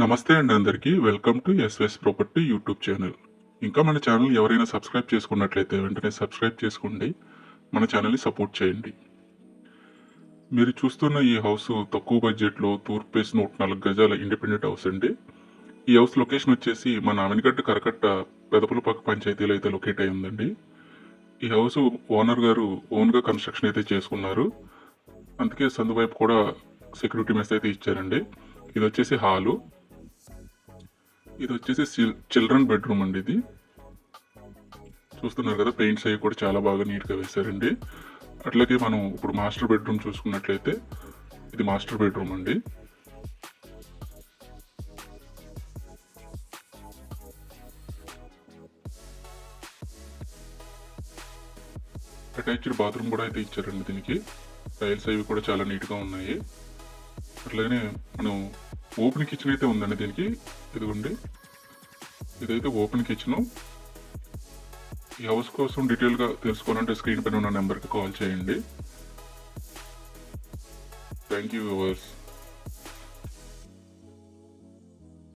నమస్తే అండి అందరికీ. Welcome to SS property YouTube channel. ఇంకా మన ఛానల్ ఎవరైనా సబ్స్క్రైబ్ చేసుకున్నట్లయితే వెంటనే సబ్స్క్రైబ్ చేసుకోండి. మన ఛానల్ని సపోర్ట్ చేయండి. మీరు చూస్తున్న ఈ హౌస్ తక్కువ బడ్జెట్లో తూర్పు ఫేస్ 104 గజాల ఇండిపెండెంట్ హౌస్ అండి. ఈ హౌస్ లొకేషన్ వచ్చేసి మన ఆమెనిగడ్డ కరకట్ట పెదపులపాక పంచాయతీలో అయితే లొకేట్ అయి ఉందండి. ఈ హౌస్ ఓనర్ గారు ఓన్గా కన్స్ట్రక్షన్ అయితే చేసుకున్నారు. అందుకే సందు వైపు కూడా సెక్యూరిటీ మెస్ అయితే ఇచ్చారండి. ఇది వచ్చేసి హాలు. ఇది వచ్చేసి చిల్డ్రన్ బెడ్రూమ్ అండి. ఇది చూస్తున్నారు కదా, పెయింట్స్ అవి కూడా చాలా బాగా నీట్గా వేశారండి. అట్లాగే మనం ఇప్పుడు మాస్టర్ బెడ్రూమ్ చూసుకున్నట్లయితే ఇది మాస్టర్ బెడ్రూమ్ అండి. అటాచ్డ్ బాత్రూమ్ కూడా అయితే ఇచ్చారండి. దీనికి టైల్స్ అవి కూడా చాలా నీట్గా ఉన్నాయి. అట్లాగే మనం ఓపెన్ కిచెన్ అయితే ఉందండి దీనికి. ఇదిగోండి, ఇదైతే ఓపెన్ కిచెను. ఈ హౌస్ కోసం డీటెయిల్గా తెలుసుకోవాలంటే స్క్రీన్ పైన ఉన్న నెంబర్కి కాల్ చేయండి. Thank you viewers.